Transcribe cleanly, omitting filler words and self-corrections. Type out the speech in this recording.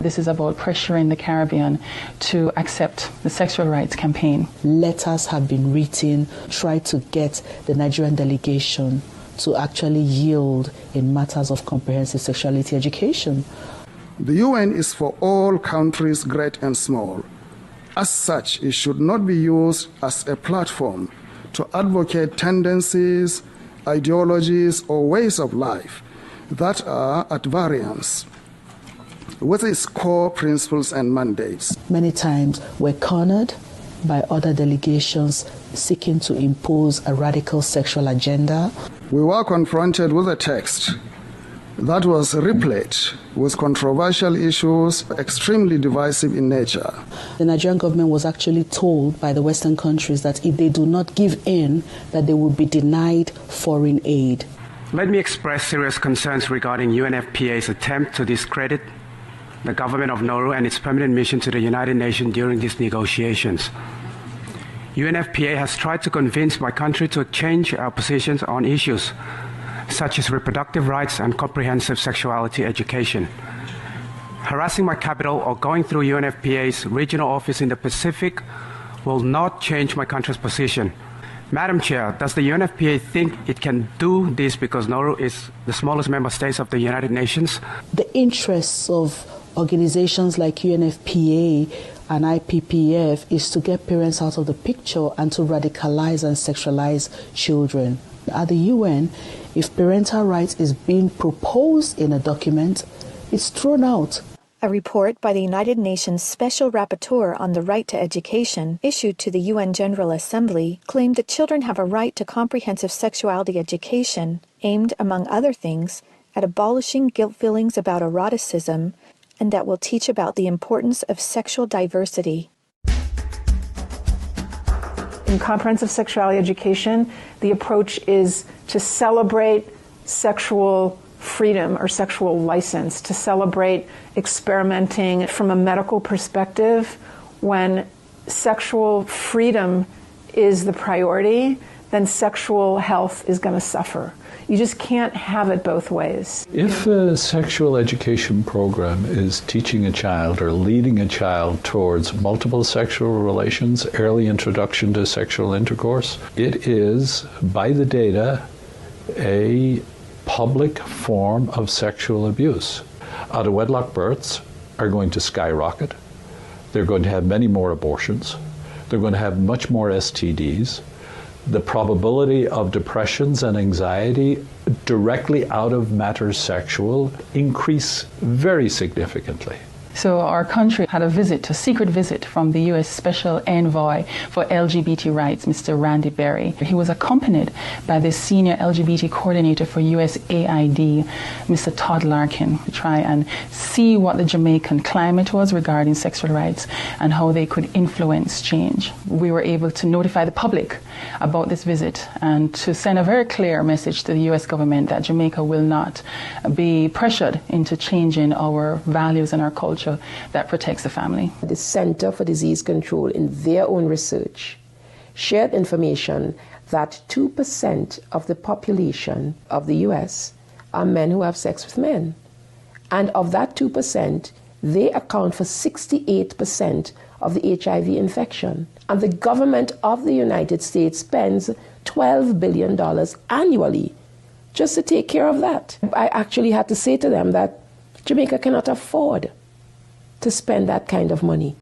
This is about pressuring the Caribbean to accept the sexual rights campaign. Letters have been written, try to get the Nigerian delegation to actually yield in matters of comprehensive sexuality education. The UN is for all countries, great and small. As such, it should not be used as a platform to advocate tendencies, ideologies, or ways of life that are at variance with its core principles and mandates. Many times we're cornered by other delegations seeking to impose a radical sexual agenda. We were confronted with a text that was replete with controversial issues, extremely divisive in nature. The Nigerian government was actually told by the Western countries that if they do not give in, that they will be denied foreign aid. Let me express serious concerns regarding UNFPA's attempt to discredit the government of Nauru and its permanent mission to the United Nations during these negotiations. UNFPA has tried to convince my country to change our positions on issues such as reproductive rights and comprehensive sexuality education. Harassing my capital or going through UNFPA's regional office in the Pacific will not change my country's position. Madam Chair, does the UNFPA think it can do this because Nauru is the smallest member state of the United Nations? The interests of organizations like UNFPA and IPPF is to get parents out of the picture and to radicalize and sexualize children. At the UN, if parental rights is being proposed in a document, it's thrown out. A report by the United Nations Special Rapporteur on the Right to Education, issued to the UN General Assembly, claimed that children have a right to comprehensive sexuality education, aimed, among other things, at abolishing guilt feelings about eroticism, and that will teach about the importance of sexual diversity. In comprehensive sexuality education, the approach is to celebrate sexual freedom or sexual license, to celebrate experimenting from a medical perspective. When sexual freedom is the priority, then sexual health is going to suffer. You just can't have it both ways. If a sexual education program is teaching a child or leading a child towards multiple sexual relations, early introduction to sexual intercourse, it is, by the data, a public form of sexual abuse. Out-of-wedlock births are going to skyrocket. They're going to have many more abortions. They're going to have much more STDs. The probability of depressions and anxiety directly out of matters sexual increase very significantly. So our country had a secret visit from the U.S. Special Envoy for LGBT rights, Mr. Randy Berry. He was accompanied by the senior LGBT coordinator for USAID, Mr. Todd Larkin, to try and see what the Jamaican climate was regarding sexual rights and how they could influence change. We were able to notify the public about this visit and to send a very clear message to the U.S. government that Jamaica will not be pressured into changing our values and our culture that protects the family. The Center for Disease Control, in their own research, shared information that 2% of the population of the US are men who have sex with men. And of that 2%, they account for 68% of the HIV infection. And the government of the United States spends $12 billion annually just to take care of that. I actually had to say to them that Jamaica cannot afford to spend that kind of money.